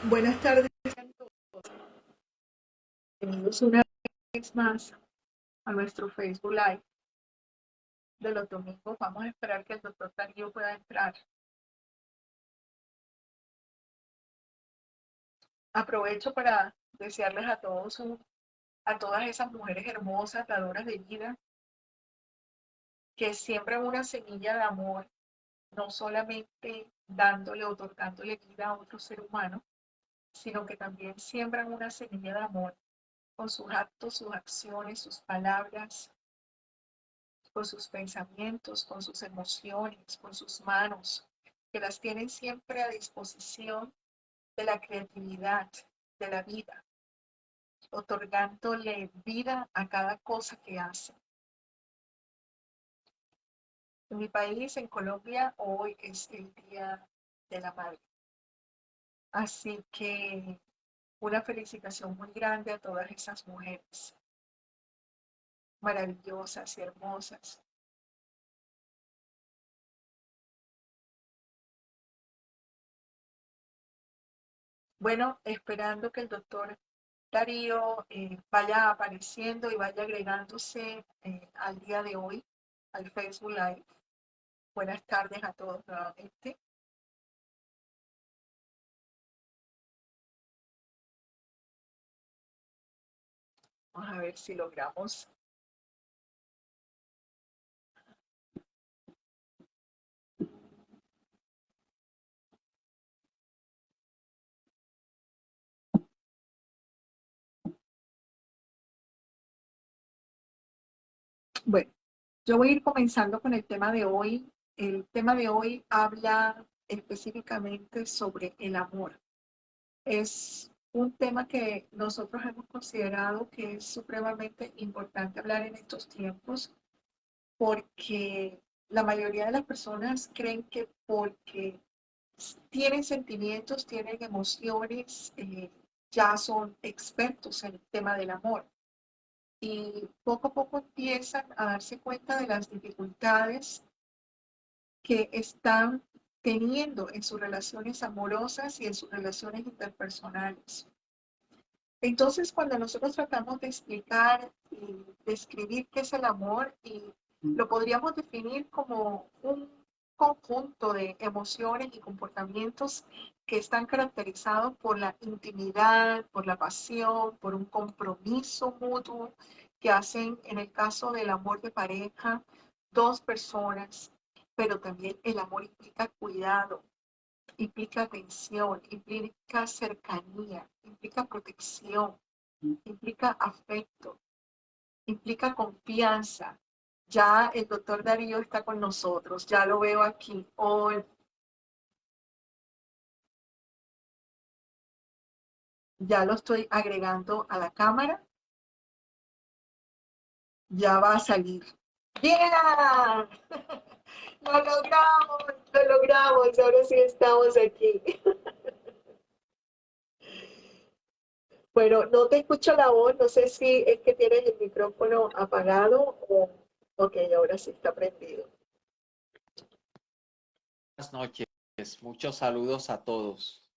Buenas tardes a todos. Bienvenidos una vez más a nuestro Facebook Live de los domingos. Vamos a esperar que el doctor Darío pueda entrar. Aprovecho para desearles a todos, a todas esas mujeres hermosas, dadoras de vida, que siembran una semilla de amor, no solamente dándole, otorgándole vida a otro ser humano, sino que también siembran una semilla de amor con sus actos, sus acciones, sus palabras, con sus pensamientos, con sus emociones, con sus manos, que las tienen siempre a disposición de la creatividad, de la vida, otorgándole vida a cada cosa que hacen. En mi país, en Colombia, hoy es el Día de la Madre. Así que una felicitación muy grande a todas esas mujeres maravillosas y hermosas. Bueno, esperando que el doctor Darío vaya apareciendo y vaya agregándose al día de hoy al Facebook Live. Buenas tardes a todos nuevamente. Vamos a ver si logramos. Bueno, yo voy a ir comenzando con el tema de hoy. El tema de hoy habla específicamente sobre el amor. Es un tema que nosotros hemos considerado que es supremamente importante hablar en estos tiempos porque la mayoría de las personas creen que porque tienen sentimientos, tienen emociones, ya son expertos en el tema del amor. Y poco a poco empiezan a darse cuenta de las dificultades que están teniendo en sus relaciones amorosas y en sus relaciones interpersonales. Entonces, cuando nosotros tratamos de explicar y describir qué es el amor, y lo podríamos definir como un conjunto de emociones y comportamientos que están caracterizados por la intimidad, por la pasión, por un compromiso mutuo que hacen, en el caso del amor de pareja, dos personas, pero también el amor implica cuidado, implica atención, implica cercanía, implica protección, implica afecto, implica confianza. Ya el doctor Darío está con nosotros, ya lo veo aquí. Hoy ya lo estoy agregando a la cámara, ya va a salir. ¡Bien! lo logramos, ahora sí estamos aquí. Bueno, no te escucho la voz, no sé si es que tienes el micrófono apagado o... Ok, ahora sí está prendido. Buenas noches, muchos saludos a todos.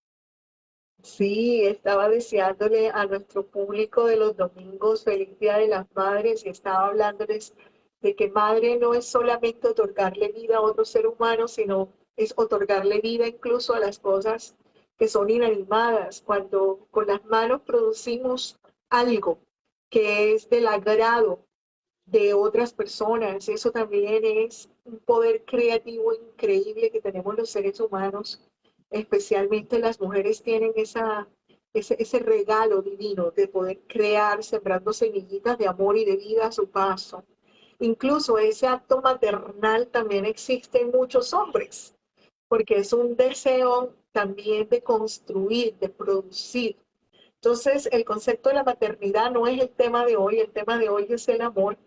Sí, estaba deseándole a nuestro público de los domingos feliz Día de las Madres y estaba hablándoles de que madre no es solamente otorgarle vida a otro ser humano, sino es otorgarle vida incluso a las cosas que son inanimadas. Cuando con las manos producimos algo que es del agrado de otras personas, eso también es un poder creativo increíble que tenemos los seres humanos, especialmente las mujeres tienen ese regalo divino de poder crear, sembrando semillitas de amor y de vida a su paso. Incluso ese acto maternal también existe en muchos hombres, porque es un deseo también de construir, de producir. Entonces, el concepto de la maternidad no es el tema de hoy es el amor,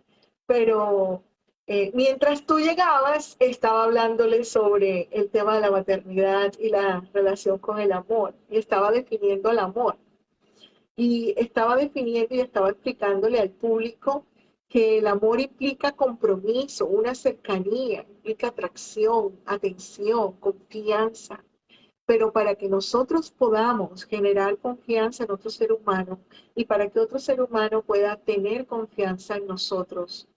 pero mientras tú llegabas, estaba hablándole sobre el tema de la maternidad y la relación con el amor, y estaba definiendo el amor. Y estaba definiendo y estaba explicándole al público que el amor implica compromiso, una cercanía, implica atracción, atención, confianza, Pero para que nosotros podamos generar confianza en otro ser humano y para que otro ser humano pueda tener confianza en nosotros,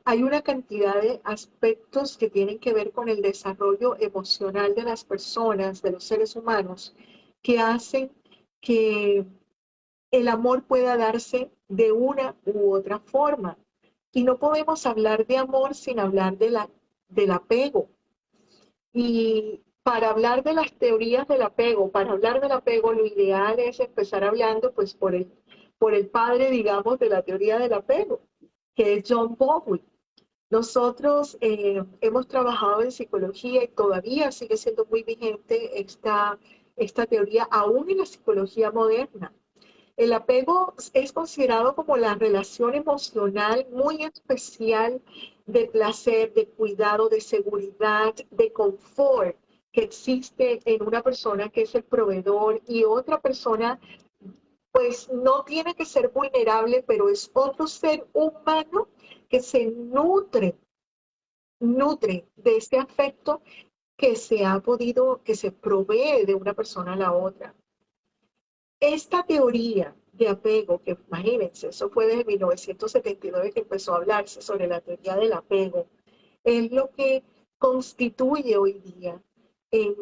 hay una cantidad de aspectos que tienen que ver con el desarrollo emocional de las personas, de los seres humanos, que hacen que el amor pueda darse de una u otra forma. Y no podemos hablar de amor sin hablar del apego. Y para hablar de las teorías del apego, para hablar del apego, lo ideal es empezar hablando pues por el padre, digamos, de la teoría del apego, que es John Bowlby. Nosotros hemos trabajado en psicología y todavía sigue siendo muy vigente esta teoría, aún en la psicología moderna. El apego es considerado como la relación emocional muy especial de placer, de cuidado, de seguridad, de confort que existe en una persona que es el proveedor y otra persona, pues no tiene que ser vulnerable, pero es otro ser humano que se nutre de ese afecto que se ha podido, que se provee de una persona a la otra. Esta teoría de apego, que imagínense, eso fue desde 1979 que empezó a hablarse sobre la teoría del apego, es lo que constituye hoy día en,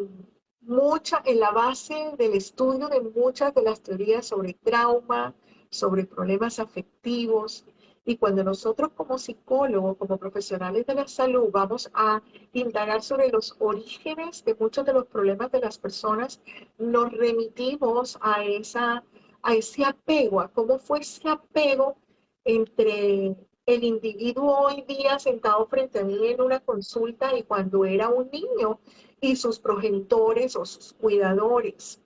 en la base del estudio de muchas de las teorías sobre trauma, sobre problemas afectivos. Y cuando nosotros como psicólogos, como profesionales de la salud, vamos a indagar sobre los orígenes de muchos de los problemas de las personas, nos remitimos a ese apego, a cómo fue ese apego entre el individuo hoy día sentado frente a mí en una consulta y cuando era un niño y sus progenitores o sus cuidadores.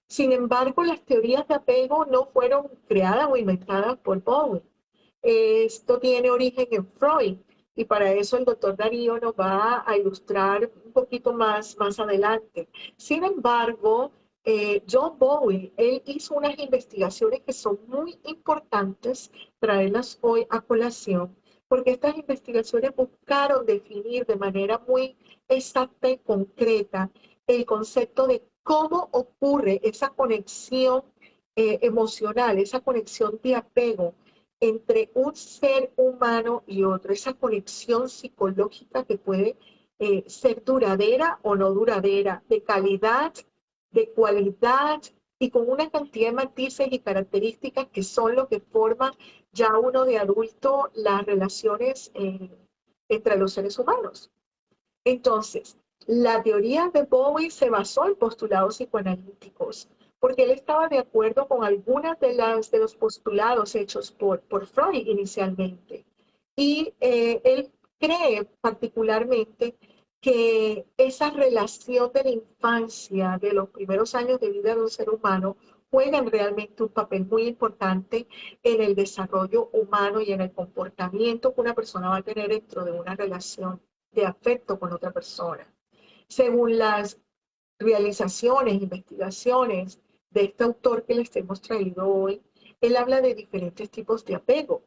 Sin embargo, las teorías de apego no fueron creadas o inventadas por Bowen. Esto tiene origen en Freud y para eso el doctor Darío nos va a ilustrar un poquito más adelante. Sin embargo, John Bowie, él hizo unas investigaciones que son muy importantes traerlas hoy a colación, porque estas investigaciones buscaron definir de manera muy exacta y concreta el concepto de cómo ocurre esa conexión emocional, esa conexión de apego entre un ser humano y otro, esa conexión psicológica que puede ser duradera o no duradera, de calidad, de cualidad y con una cantidad de matices y características que son lo que forman ya uno de adulto las relaciones entre los seres humanos. Entonces, la teoría de Bowie se basó en postulados psicoanalíticos, porque él estaba de acuerdo con algunas de los postulados hechos por Freud inicialmente. Y él cree particularmente que esa relación de la infancia, de los primeros años de vida de un ser humano, juegan realmente un papel muy importante en el desarrollo humano y en el comportamiento que una persona va a tener dentro de una relación de afecto con otra persona. Según las realizaciones, investigaciones de este autor que les hemos traído hoy, él habla de diferentes tipos de apego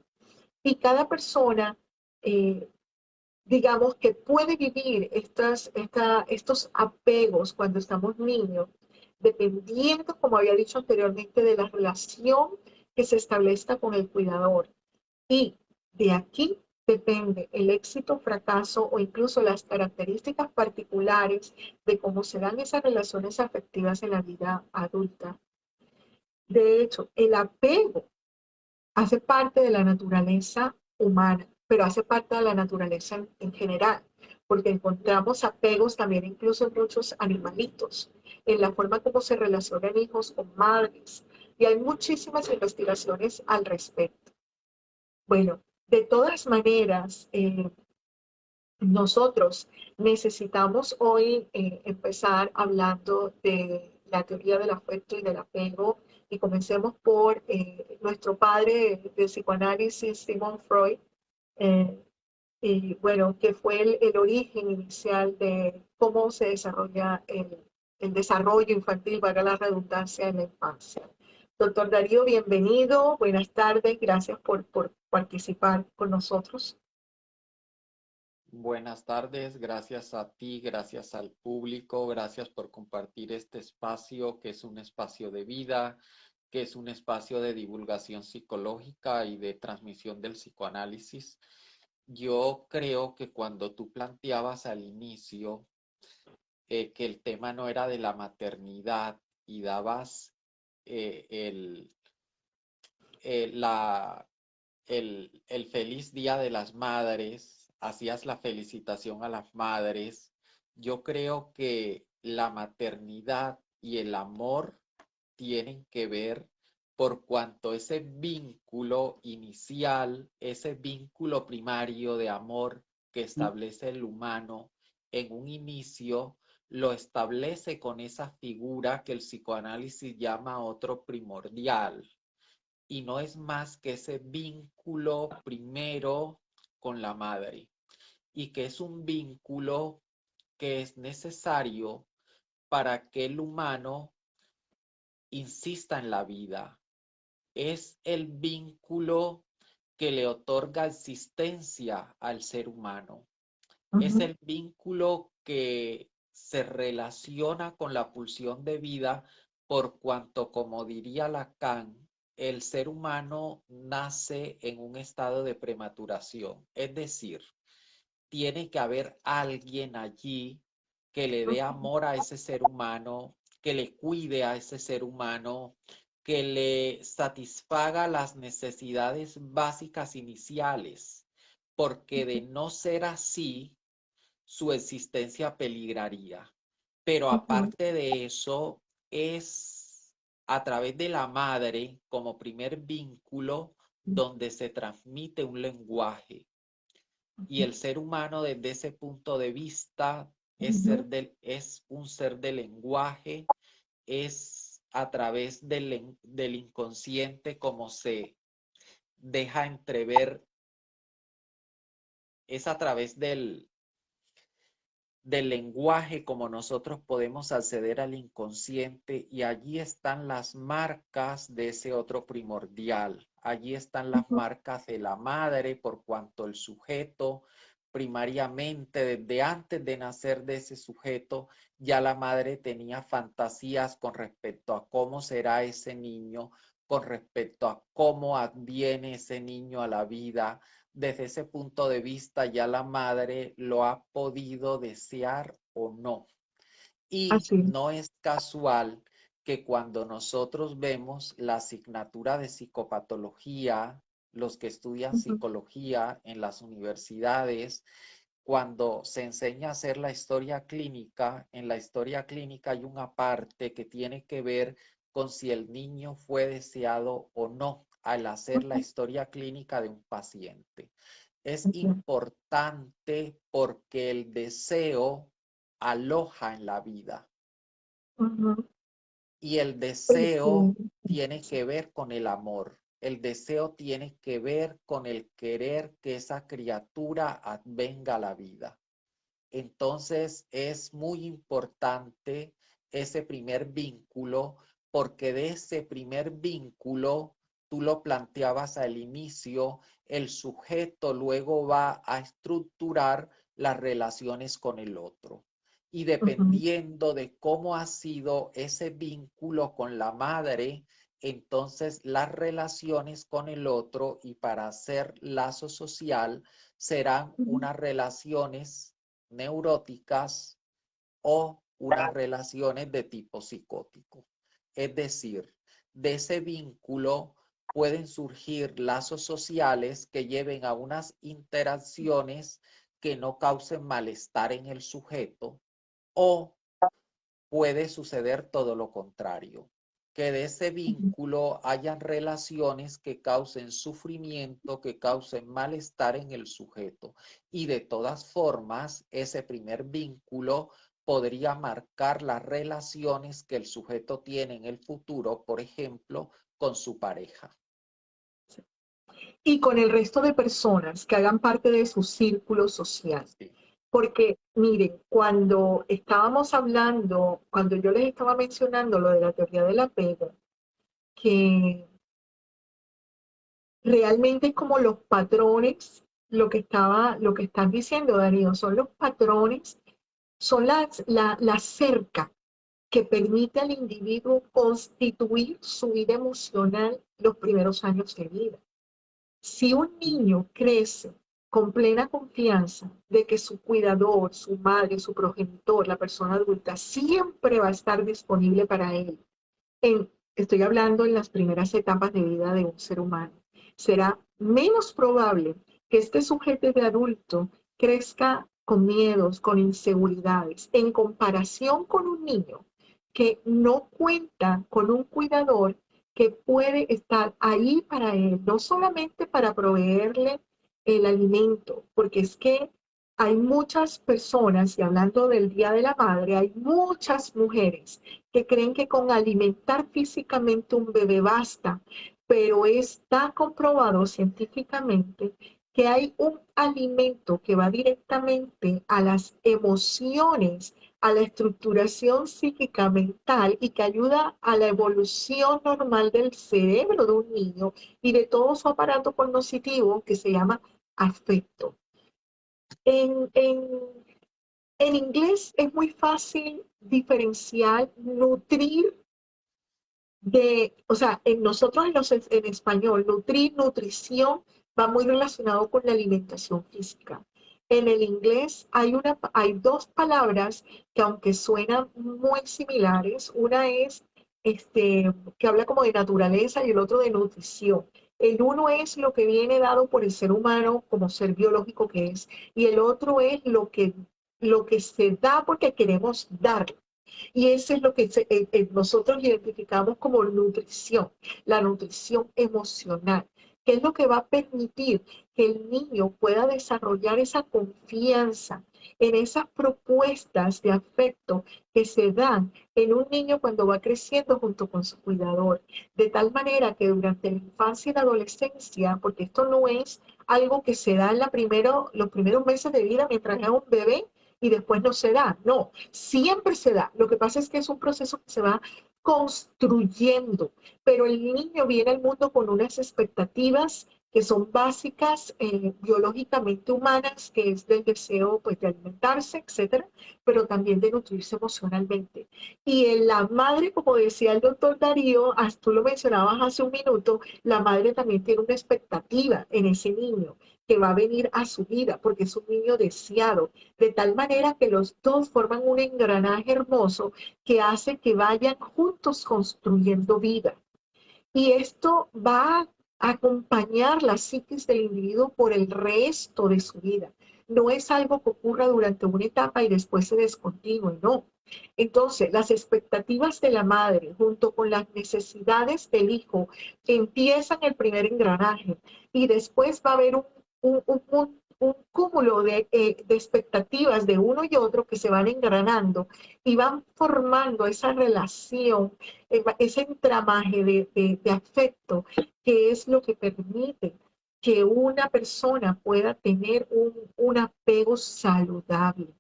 y cada persona, eh, digamos que puede vivir estos apegos cuando estamos niños, dependiendo, como había dicho anteriormente, de la relación que se establezca con el cuidador. Y de aquí depende el éxito, fracaso o incluso las características particulares de cómo se dan esas relaciones afectivas en la vida adulta. De hecho, el apego hace parte de la naturaleza humana, pero hace parte de la naturaleza en general, porque encontramos apegos también incluso en muchos animalitos, en la forma como se relacionan hijos con madres, y hay muchísimas investigaciones al respecto. Bueno, de todas maneras, nosotros necesitamos hoy empezar hablando de la teoría del afecto y del apego y comencemos por nuestro padre del psicoanálisis, Sigmund Freud, eh, y bueno, que fue el origen inicial de cómo se desarrolla el desarrollo infantil, valga la redundancia, en la infancia. Doctor Darío, bienvenido, buenas tardes, gracias por participar con nosotros. Buenas tardes, gracias a ti, gracias al público, gracias por compartir este espacio que es un espacio de vida, que es un espacio de divulgación psicológica y de transmisión del psicoanálisis. Yo creo que cuando tú planteabas al inicio que el tema no era de la maternidad y dabas eh, el, la el feliz Día de las Madres, hacías la felicitación a las madres. Yo creo que la maternidad y el amor tienen que ver por cuanto ese vínculo inicial, ese vínculo primario de amor que establece el humano en un inicio, lo establece con esa figura que el psicoanálisis llama otro primordial, y no es más que ese vínculo primero con la madre, y que es un vínculo que es necesario para que el humano insista en la vida. Es el vínculo que le otorga existencia al ser humano. Es Ujú, el vínculo que se relaciona con la pulsión de vida por cuanto, como diría Lacan, el ser humano nace en un estado de prematuración. Es decir, tiene que haber alguien allí que le dé ujú, amor a ese ser humano, que le cuide a ese ser humano, que le satisfaga las necesidades básicas iniciales, porque de no ser así, su existencia peligraría. Pero ujú, aparte de eso, es a través de la madre como primer vínculo donde se transmite un lenguaje. Y el ser humano desde ese punto de vista ujú, es un ser de lenguaje, es a través del inconsciente como se deja entrever, es a través del lenguaje como nosotros podemos acceder al inconsciente, y allí están las marcas de ese otro primordial. Allí están las ujú, marcas de la madre por cuanto el sujeto primariamente desde antes de nacer de ese sujeto ya la madre tenía fantasías con respecto a cómo será ese niño, con respecto a cómo adviene ese niño a la vida. Desde ese punto de vista ya la madre lo ha podido desear o no. Y así. no es casual que cuando nosotros vemos la asignatura de psicopatología, los que estudian Ujú, psicología en las universidades, cuando se enseña a hacer la historia clínica, en la historia clínica hay una parte que tiene que ver con si el niño fue deseado o no al hacer la ujú, historia clínica de un paciente. Es ujú, importante porque el deseo aloja en la vida, ujú. y el Este, deseo tiene que ver con el amor. El deseo tiene que ver con el querer que esa criatura venga a la vida. Entonces es muy importante ese primer vínculo, porque de ese primer vínculo, tú lo planteabas al inicio, el sujeto luego va a estructurar las relaciones con el otro. Y ujú, dependiendo de cómo ha sido ese vínculo con la madre, entonces las relaciones con el otro y para hacer lazo social serán ujú, unas relaciones neuróticas o unas relaciones de tipo psicótico. Es decir, de ese vínculo pueden surgir lazos sociales que lleven a unas interacciones que no causen malestar en el sujeto, o puede suceder todo lo contrario, que de ese ujú, vínculo hayan relaciones que causen sufrimiento, que causen malestar en el sujeto. Y de todas formas, ese primer vínculo podría marcar las relaciones que el sujeto tiene en el futuro, por ejemplo, con su pareja. y con el resto de personas que hagan parte de su círculo social. Sí. Porque, miren, cuando estábamos hablando, cuando yo les estaba mencionando lo de la teoría del apego, que realmente es como los patrones lo que estás diciendo, Darío, son los patrones, son la cerca que permite al individuo constituir su vida emocional los primeros años de vida. Si un niño crece con plena confianza de que su cuidador, su madre, su progenitor, la persona adulta, siempre va a estar disponible para él, estoy hablando en las primeras etapas de vida de un ser humano, será menos probable que este sujeto de adulto crezca con miedos, con inseguridades, en comparación con un niño que no cuenta con un cuidador que puede estar ahí para él, no solamente para proveerle el alimento, porque es que hay muchas personas, y hablando del Día de la Madre, hay muchas mujeres que creen que con alimentar físicamente un bebé basta, pero está comprobado científicamente que hay un alimento que va directamente a las emociones, a la estructuración psíquica mental y que ayuda a la evolución normal del cerebro de un niño y de todo su aparato cognitivo que se llama afecto. En, en, en inglés es muy fácil diferenciar nutrir o sea, en nosotros en español, nutrir, nutrición, va muy relacionado con la alimentación física. En el inglés hay dos palabras que aunque suenan muy similares, una es que habla como de naturaleza y el otro de nutrición. El uno es lo que viene dado por el ser humano como ser biológico que es, y el otro es lo que se da porque queremos dar. Y eso es lo que nosotros identificamos como nutrición, la nutrición emocional, que es lo que va a permitir que el niño pueda desarrollar esa confianza en esas propuestas de afecto que se dan en un niño cuando va creciendo junto con su cuidador, de tal manera que durante la infancia y la adolescencia, porque esto no es algo que se da en los primeros meses de vida mientras es un bebé y después no se da, no, siempre se da. Lo que pasa es que es un proceso que se va construyendo, pero el niño viene al mundo con unas expectativas que son básicas, biológicamente humanas, que es del deseo pues, de alimentarse, etcétera, pero también de nutrirse emocionalmente. Y en la madre, como decía el doctor Darío, tú lo mencionabas hace un minuto, la madre también tiene una expectativa en ese niño que va a venir a su vida, porque es un niño deseado, de tal manera que los dos forman un engranaje hermoso que hace que vayan juntos construyendo vida. Y esto va a acompañar la psiquis del individuo por el resto de su vida. No es algo que ocurra durante una etapa y después se descontinúe, no. Entonces, las expectativas de la madre junto con las necesidades del hijo empiezan el primer engranaje y después va a haber un cúmulo de expectativas de uno y otro que se van engranando y van formando esa relación, ese entramaje de afecto, que es lo que permite que una persona pueda tener un apego saludable,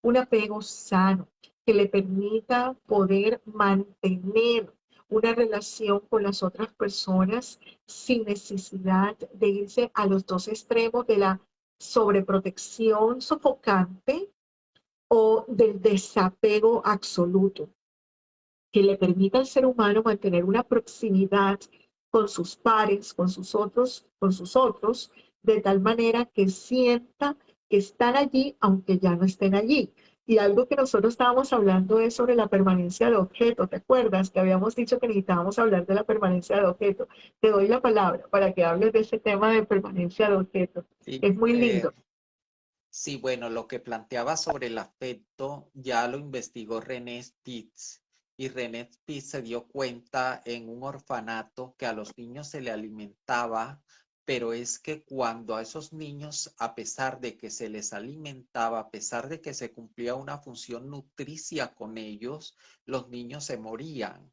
un apego sano, que le permita poder mantener una relación con las otras personas sin necesidad de irse a los dos extremos de la sobreprotección sofocante o del desapego absoluto, que le permita al ser humano mantener una proximidad con sus pares, con sus otros, de tal manera que sienta que están allí aunque ya no estén allí. Y algo que nosotros estábamos hablando es sobre la permanencia de objeto. ¿Te acuerdas que habíamos dicho que necesitábamos hablar de la permanencia de objeto? Te doy la palabra para que hables de ese tema de permanencia de objeto. Sí, Es muy lindo. sí, bueno, lo que planteaba sobre el afecto ya lo investigó René Spitz y René Spitz se dio cuenta en un orfanato que a los niños se le alimentaba, pero es que cuando a esos niños, a pesar de que se les alimentaba, a pesar de que se cumplía una función nutricia con ellos, los niños se morían.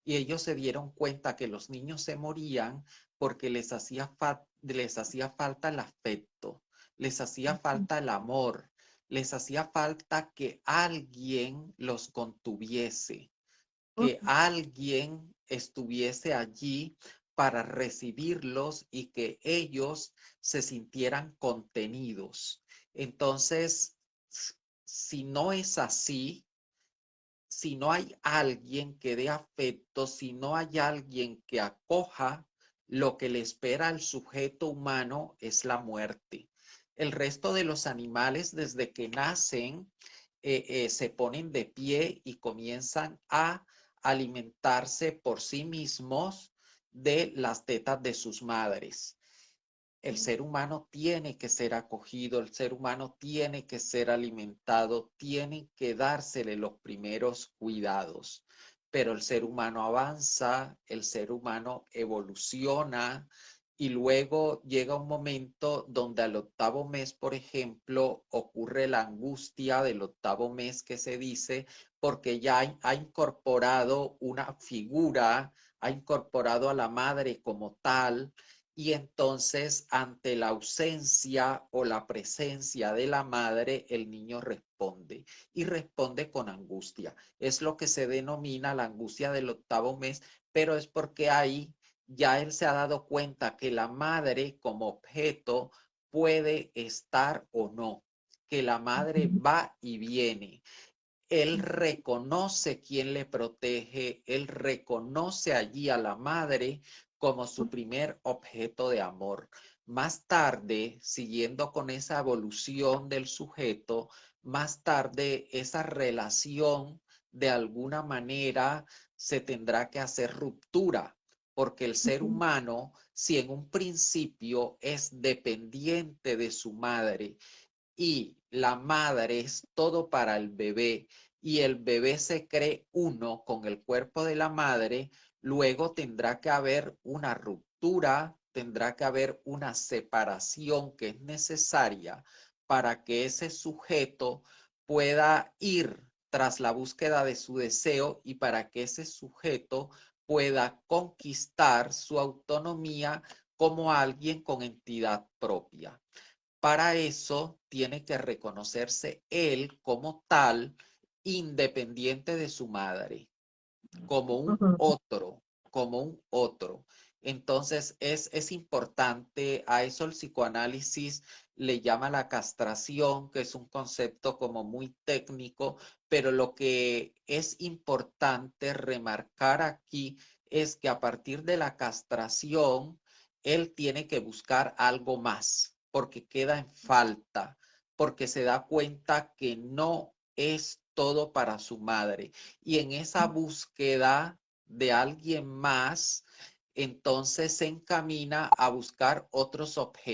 Y ellos se dieron cuenta que los niños se morían porque les hacía falta el afecto, les hacía falta el amor, les hacía falta que alguien los contuviese, que alguien estuviese allí para recibirlos y que ellos se sintieran contenidos. Entonces, si no es así, si no hay alguien que dé afecto, si no hay alguien que acoja, lo que le espera al sujeto humano es la muerte. El resto de los animales, desde que nacen, se ponen de pie y comienzan a alimentarse por sí mismos de las tetas de sus madres. El ser humano tiene que ser acogido, el ser humano tiene que ser alimentado, tiene que dársele los primeros cuidados. Pero el ser humano avanza, el ser humano evoluciona y luego llega un momento donde al octavo mes, por ejemplo, ocurre la angustia del octavo mes que se dice porque ya ha incorporado una figura, ha incorporado a la madre como tal y entonces ante la ausencia o la presencia de la madre, el niño responde y responde con angustia. Es lo que se denomina la angustia del octavo mes, pero es porque ahí ya él se ha dado cuenta que la madre como objeto puede estar o no, que la madre va y viene. Él reconoce quién le protege, él reconoce allí a la madre como su primer objeto de amor. Más tarde, siguiendo con esa evolución del sujeto, más tarde esa relación de alguna manera se tendrá que hacer ruptura, porque el ser humano, si en un principio es dependiente de su madre, y la madre es todo para el bebé y el bebé se cree uno con el cuerpo de la madre, luego tendrá que haber una ruptura, tendrá que haber una separación que es necesaria para que ese sujeto pueda ir tras la búsqueda de su deseo y para que ese sujeto pueda conquistar su autonomía como alguien con entidad propia. Para eso tiene que reconocerse él como tal, independiente de su madre, como un Ujú. otro, como un otro. Entonces es importante, a eso el psicoanálisis le llama la castración, que es un concepto como muy técnico, pero lo que es importante remarcar aquí es que a partir de la castración, él tiene que buscar algo más, porque queda en falta, porque se da cuenta que no es todo para su madre y en esa búsqueda de alguien más, entonces se encamina a buscar otros Ok.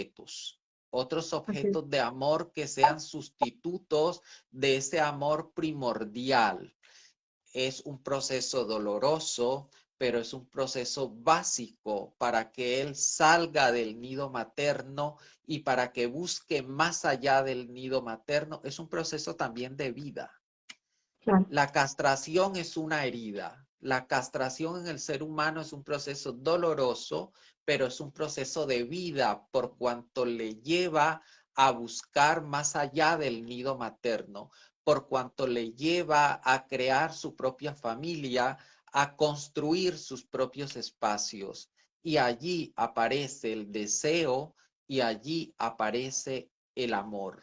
objetos de amor que sean sustitutos de ese amor primordial. Es un proceso doloroso, pero es un proceso básico para que él salga del nido materno y para que busque más allá del nido materno. Es un proceso también de vida. Claro. La castración es una herida. La castración en el ser humano es un proceso doloroso, pero es un proceso de vida por cuanto le lleva a buscar más allá del nido materno, por cuanto le lleva a crear su propia familia, a construir sus propios espacios. Y allí aparece el deseo y allí aparece el amor.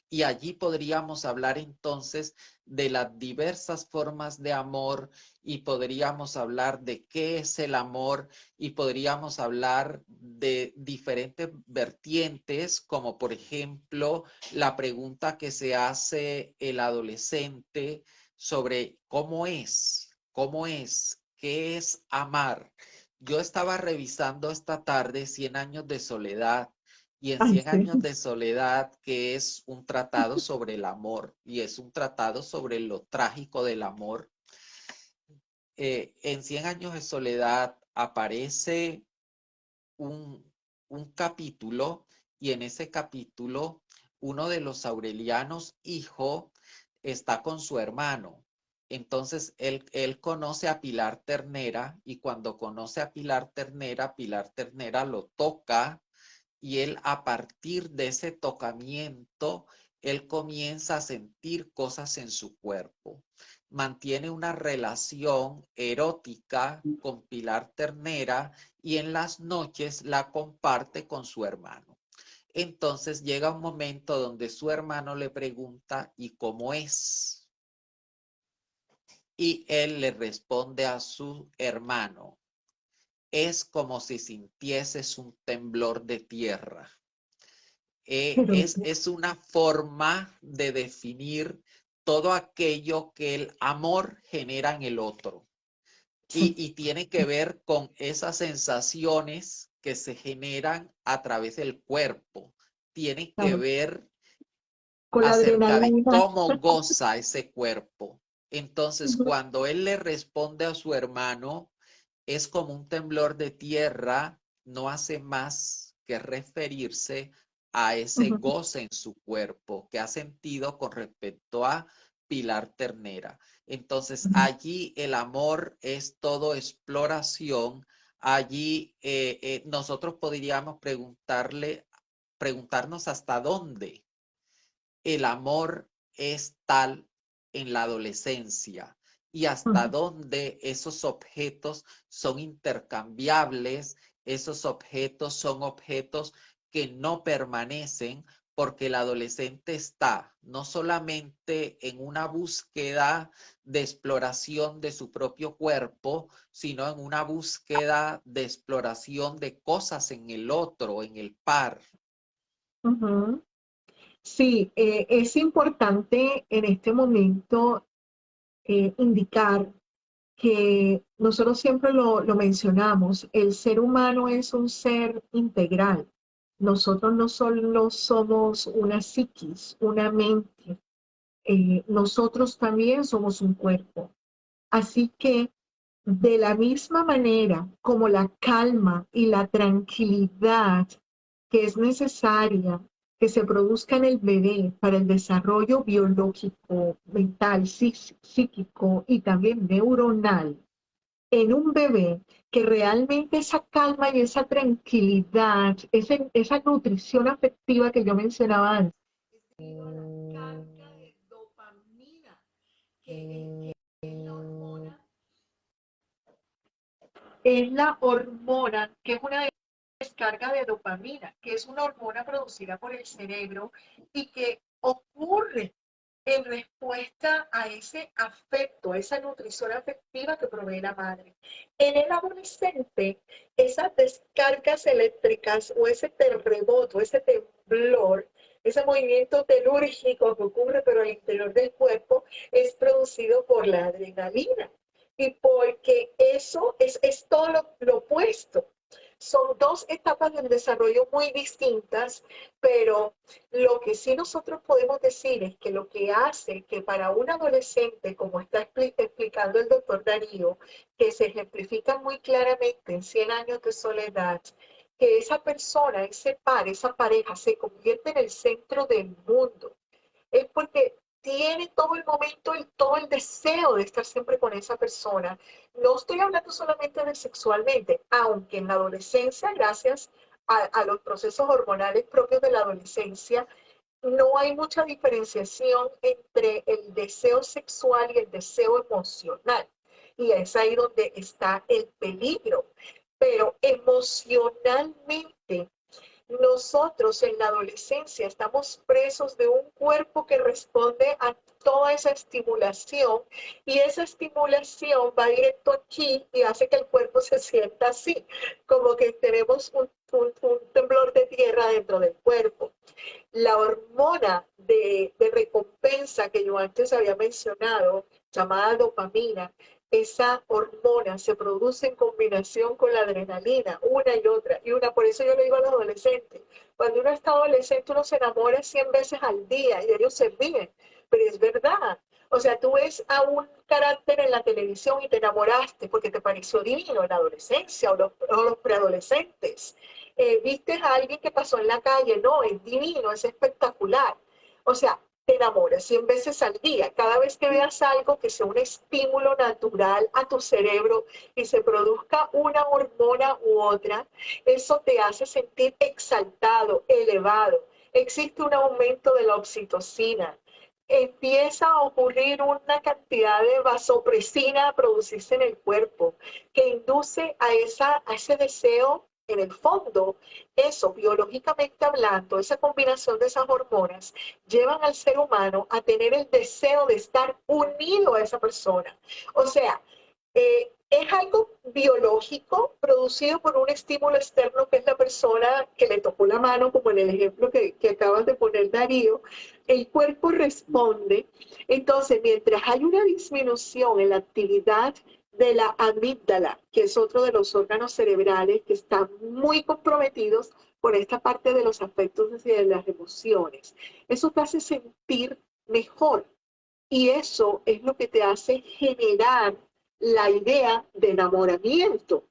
Y allí podríamos hablar entonces de las diversas formas de amor y podríamos hablar de qué es el amor y podríamos hablar de diferentes vertientes, como por ejemplo la pregunta que se hace el adolescente sobre qué es amar. Yo estaba revisando esta tarde 100 años de soledad y en Ay, Cien sí. años de soledad, que es un tratado sobre el amor y es un tratado sobre lo trágico del amor, en Cien años de soledad aparece un, un capítulo y en ese capítulo uno de los aurelianos, hijo, está con su hermano. Entonces él conoce a Pilar Ternera y cuando conoce a Pilar Ternera lo toca y él a partir de ese tocamiento él comienza a sentir cosas en su cuerpo. Mantiene una relación erótica con Pilar Ternera y en las noches la comparte con su hermano. Entonces llega un momento donde su hermano le pregunta, ¿y cómo es? Y él le responde a su hermano, es como si sintieses un temblor de tierra. Pero, Es una forma de definir todo aquello que el amor genera en el otro. sí, Y tiene que ver con esas sensaciones que se generan a través del cuerpo. Tiene que claro, ver con la acerca de adrenalina. cómo goza ese cuerpo. Entonces, Ujú, cuando él le responde a su hermano, es como un temblor de tierra, no hace más que referirse a ese ujú, goce en su cuerpo que ha sentido con respecto a Pilar Ternera. Entonces, ujú. allí el amor es todo exploración. Allí nosotros podríamos preguntarnos hasta dónde el amor es tal en la adolescencia y hasta Ujú, dónde esos objetos son intercambiables, esos objetos son objetos que no permanecen porque el adolescente está no solamente en una búsqueda de exploración de su propio cuerpo, sino en una búsqueda de exploración de cosas en el otro, en el par. ujú. Sí, es importante en este momento indicar que nosotros siempre lo mencionamos, el ser humano es un ser integral. Nosotros no solo somos una psiquis, una mente, nosotros también somos un cuerpo. Así que de la misma manera como la calma y la tranquilidad que es necesaria que se produzca en el bebé para el desarrollo biológico, mental, psíquico y también neuronal, en un bebé, que realmente esa calma y esa tranquilidad, esa nutrición afectiva que yo mencionaba antes, esa descarga de dopamina, que es la hormona, que es una descarga de dopamina, que es una hormona producida por el cerebro y que ocurre en respuesta a ese afecto, a esa nutrición afectiva que provee la madre. En el adolescente, esas descargas eléctricas o ese terremoto, ese temblor, ese movimiento telúrgico que ocurre pero al interior del cuerpo es producido por la adrenalina. Y porque eso es todo lo opuesto. Son dos etapas del desarrollo muy distintas, pero lo que sí nosotros podemos decir es que lo que hace que para un adolescente, como está explicando el doctor Darío, que se ejemplifica muy claramente en 100 años de soledad, que esa persona, ese par, esa pareja se convierte en el centro del mundo, es porque tiene todo el momento, todo el deseo de estar siempre con esa persona. No estoy hablando solamente de sexualmente, aunque en la adolescencia, gracias a los procesos hormonales propios de la adolescencia, no hay mucha diferenciación entre el deseo sexual y el deseo emocional. Y es ahí donde está el peligro. Pero emocionalmente nosotros en la adolescencia estamos presos de un cuerpo que responde a toda esa estimulación y esa estimulación va directo aquí y hace que el cuerpo se sienta así, como que tenemos un temblor de tierra dentro del cuerpo. La hormona de recompensa que yo antes había mencionado, llamada dopamina, esa hormona se produce en combinación con la adrenalina, una y otra, y una, por eso yo le digo a los adolescentes, cuando uno está adolescente uno se enamora 100 veces al día y ellos se ríen, pero es verdad. O sea, tú ves a un carácter en la televisión y te enamoraste porque te pareció divino en la adolescencia o los preadolescentes. Viste a alguien que pasó en la calle, no, es divino, es espectacular. O sea, te enamoras 100 veces al día. Cada vez que veas algo que sea un estímulo natural a tu cerebro y se produzca una hormona u otra, eso te hace sentir exaltado, elevado. existe un aumento de la oxitocina, empieza a ocurrir una cantidad de vasopresina a producirse en el cuerpo que induce a ese deseo. En el fondo, eso, biológicamente hablando, esa combinación de esas hormonas llevan al ser humano a tener el deseo de estar unido a esa persona. O sea, es algo biológico producido por un estímulo externo que es la persona que le tocó la mano, como en el ejemplo que acabas de poner, Darío. El cuerpo responde. Entonces, mientras hay una disminución en la actividad de la amígdala, que es otro de los órganos cerebrales que están muy comprometidos con esta parte de los afectos y de las emociones, eso te hace sentir mejor. Y eso es lo que te hace generar la idea de enamoramiento.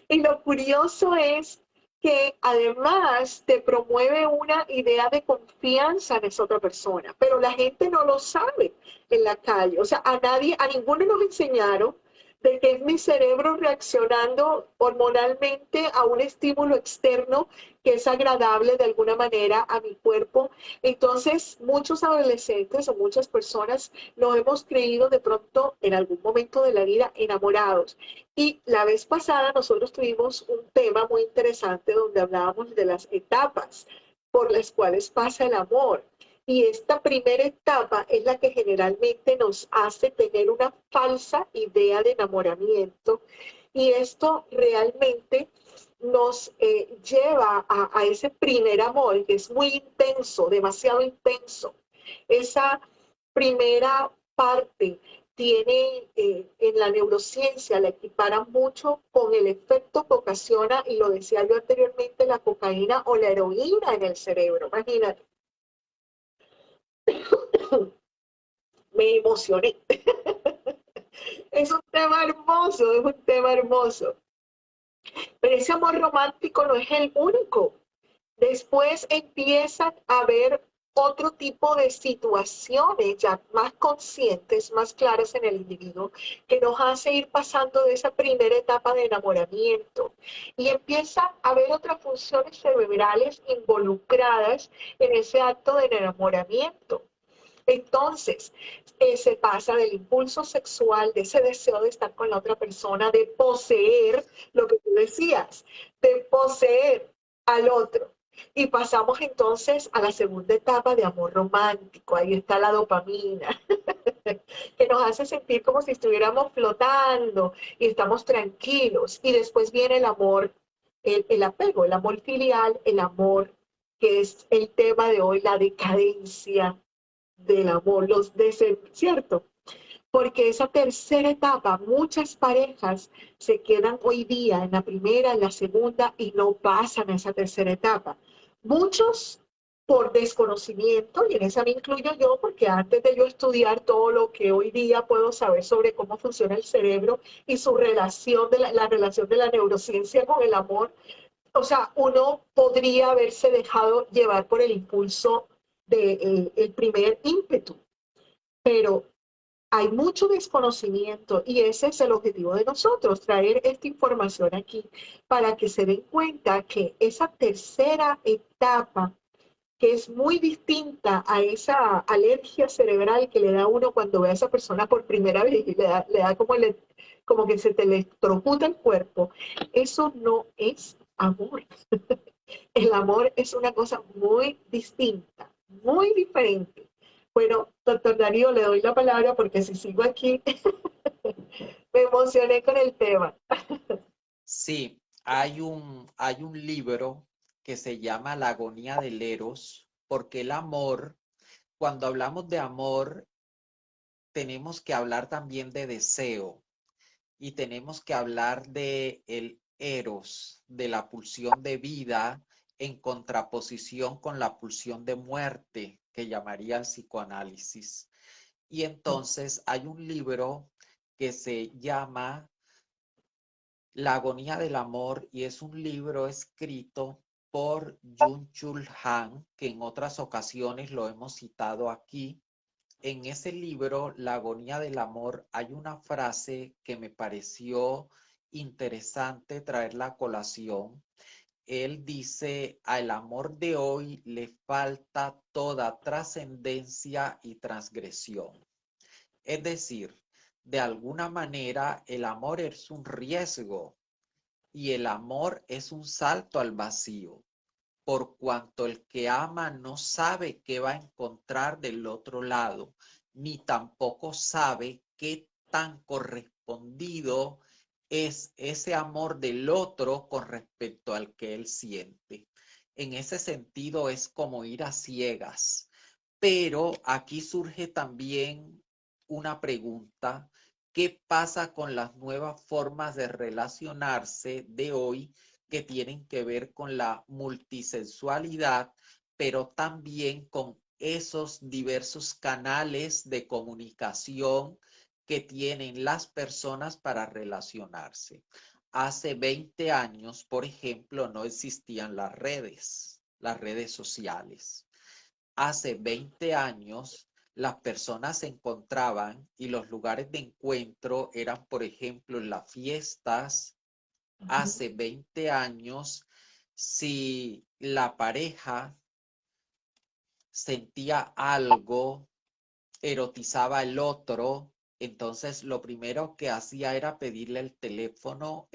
Y lo curioso es que además te promueve una idea de confianza en esa otra persona, pero la gente no lo sabe en la calle. O sea, a nadie, a ninguno nos enseñaron de que es mi cerebro reaccionando hormonalmente a un estímulo externo que es agradable de alguna manera a mi cuerpo. Entonces, muchos adolescentes o muchas personas nos hemos creído de pronto en algún momento de la vida enamorados. Y la vez pasada nosotros tuvimos un tema muy interesante donde hablábamos de las etapas por las cuales pasa el amor. Y esta primera etapa es la que generalmente nos hace tener una falsa idea de enamoramiento. Y esto realmente nos lleva a ese primer amor que es muy intenso, demasiado intenso. Esa primera parte tiene en la neurociencia, la equiparan mucho con el efecto que ocasiona, y lo decía yo anteriormente, la cocaína o la heroína en el cerebro. Imagínate, me emocioné. Es un tema hermoso, es un tema hermoso. Pero ese amor romántico no es el único. Después empiezan a haber otro tipo de situaciones ya más conscientes, más claras en el individuo, que nos hace ir pasando de esa primera etapa de enamoramiento. Y empieza a haber otras funciones cerebrales involucradas en ese acto de enamoramiento. Entonces, se pasa del impulso sexual, de ese deseo de estar con la otra persona, de poseer, lo que tú decías, de poseer al otro. Y pasamos entonces a la segunda etapa de amor romántico. Ahí está la dopamina, que nos hace sentir como si estuviéramos flotando y estamos tranquilos. Y después viene el amor, el apego, el amor filial, el amor que es el tema de hoy, la decadencia del amor, ¿cierto? Porque esa tercera etapa, muchas parejas se quedan hoy día en la primera, en la segunda y no pasan a esa tercera etapa. Muchos por desconocimiento, y en esa me incluyo yo, porque antes de yo estudiar todo lo que hoy día puedo saber sobre cómo funciona el cerebro y su relación, la relación de la neurociencia con el amor, o sea, uno podría haberse dejado llevar por el impulso del el primer ímpetu, pero hay mucho desconocimiento y ese es el objetivo de nosotros, traer esta información aquí para que se den cuenta que esa tercera etapa, que es muy distinta a esa alergia cerebral que le da uno cuando ve a esa persona por primera vez y le da como, como que se te electrocuta el cuerpo, eso no es amor. El amor es una cosa muy distinta, muy diferente. Bueno, doctor Darío, le doy la palabra porque si sigo aquí, me emocioné con el tema. Sí, hay un libro que se llama La agonía del Eros, porque el amor, cuando hablamos de amor, tenemos que hablar también de deseo y tenemos que hablar de el eros, de la pulsión de vida en contraposición con la pulsión de muerte que llamaría el psicoanálisis. Y entonces hay un libro que se llama La agonía del amor y es un libro escrito por Jung-Chul Han, que en otras ocasiones lo hemos citado aquí. En ese libro, La agonía del amor, hay una frase que me pareció interesante traerla a colación él dice, al amor de hoy le falta toda trascendencia y transgresión. Es decir, de alguna manera el amor es un riesgo y el amor es un salto al vacío, por cuanto el que ama no sabe qué va a encontrar del otro lado, ni tampoco sabe qué tan correspondido es ese amor del otro con respecto al que él siente. En ese sentido es como ir a ciegas. Pero aquí surge también una pregunta: ¿qué pasa con las nuevas formas de relacionarse de hoy que tienen que ver con la multisexualidad, pero también con esos diversos canales de comunicación que tienen las personas para relacionarse? Hace 20 años, por ejemplo, no existían las redes sociales. Hace 20 años, las personas se encontraban y los lugares de encuentro eran, por ejemplo, las fiestas. Hace 20 años, si la pareja sentía algo, erotizaba al otro, entonces lo primero que hacía era pedirle el teléfono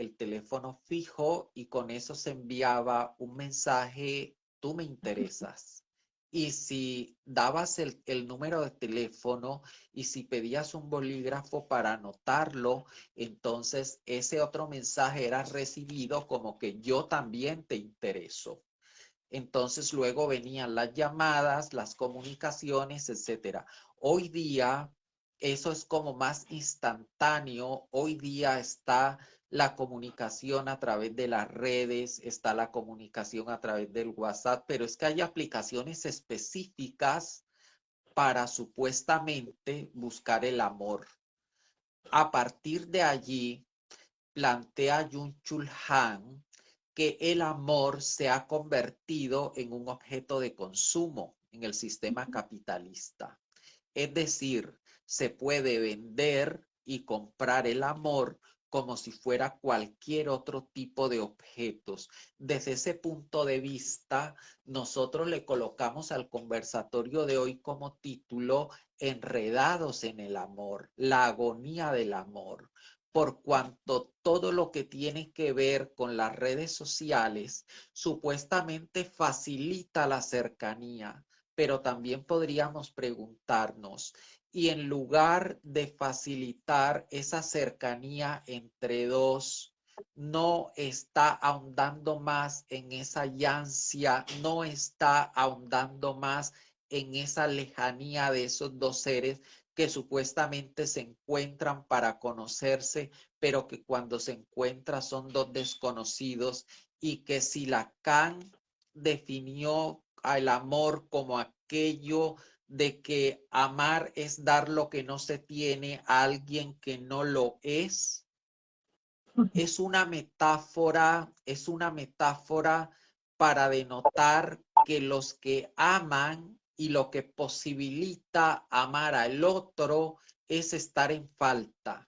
fijo, y con eso se enviaba un mensaje: tú me interesas. Y si dabas el número de teléfono y si pedías un bolígrafo para anotarlo, entonces ese otro mensaje era recibido como que yo también te intereso. Entonces luego venían las llamadas, las comunicaciones, etcétera. Hoy día eso es como más instantáneo. Hoy día está la comunicación a través de las redes, está la comunicación a través del WhatsApp, pero es que hay aplicaciones específicas para supuestamente buscar el amor. A partir de allí, plantea Jung-Chul Han que el amor se ha convertido en un objeto de consumo en el sistema capitalista. Es decir, se puede vender y comprar el amor como si fuera cualquier otro tipo de objetos. Desde ese punto de vista, nosotros le colocamos al conversatorio de hoy como título: Enredados en el amor, la agonía del amor, por cuanto todo lo que tiene que ver con las redes sociales supuestamente facilita la cercanía, pero también podríamos preguntarnos: y en lugar de facilitar esa cercanía entre dos, no está ahondando más en esa llancia, no está ahondando más en esa lejanía de esos dos seres que supuestamente se encuentran para conocerse, pero que cuando se encuentran son dos desconocidos? Y que si Lacan definió al amor como aquello de que amar es dar lo que no se tiene a alguien que no lo es una metáfora para denotar que los que aman y lo que posibilita amar al otro es estar en falta,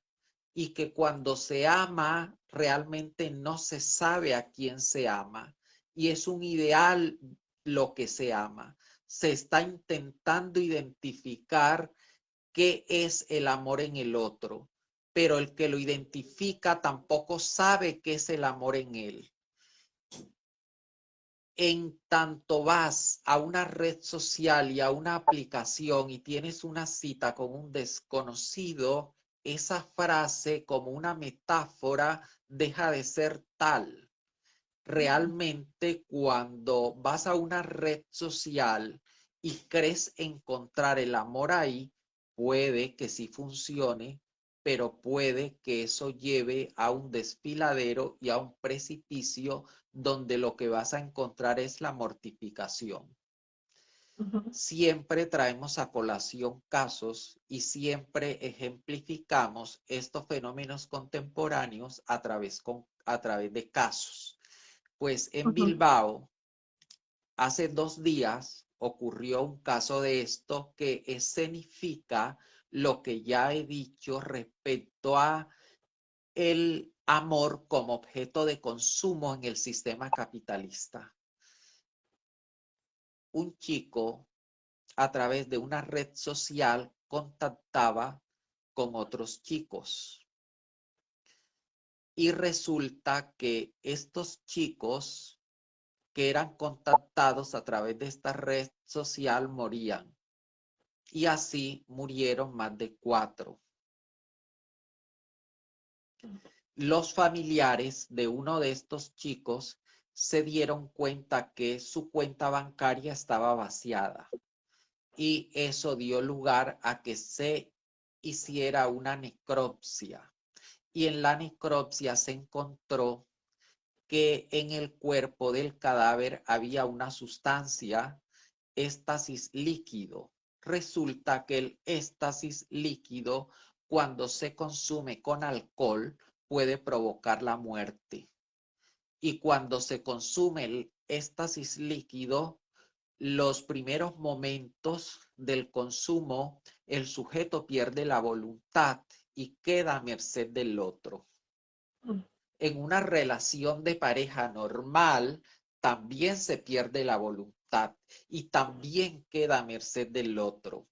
y que cuando se ama realmente no se sabe a quién se ama, y es un ideal lo que se ama. Se está intentando identificar qué es el amor en el otro, pero el que lo identifica tampoco sabe qué es el amor en él. En tanto vas a una red social y a una aplicación y tienes una cita con un desconocido, esa frase como una metáfora deja de ser tal. Realmente, cuando vas a una red social y crees encontrar el amor ahí, puede que sí funcione, pero puede que eso lleve a un desfiladero y a un precipicio donde lo que vas a encontrar es la mortificación. Siempre traemos a colación casos y siempre ejemplificamos estos fenómenos contemporáneos a través de casos. Pues en Bilbao, hace 2 días, ocurrió un caso de esto que escenifica lo que ya he dicho respecto a el amor como objeto de consumo en el sistema capitalista. Un chico, a través de una red social, contactaba con otros chicos. Y resulta que estos chicos que eran contactados a través de esta red social morían. Y así murieron más de 4. Los familiares de uno de estos chicos se dieron cuenta que su cuenta bancaria estaba vaciada y eso dio lugar a que se hiciera una necropsia. Y en la necropsia se encontró que en el cuerpo del cadáver había una sustancia, éxtasis líquido. Resulta que el éxtasis líquido, cuando se consume con alcohol, puede provocar la muerte. Y cuando se consume el éxtasis líquido, los primeros momentos del consumo, el sujeto pierde la voluntad y queda a merced del otro. En una relación de pareja normal, también se pierde la voluntad y también queda a merced del otro.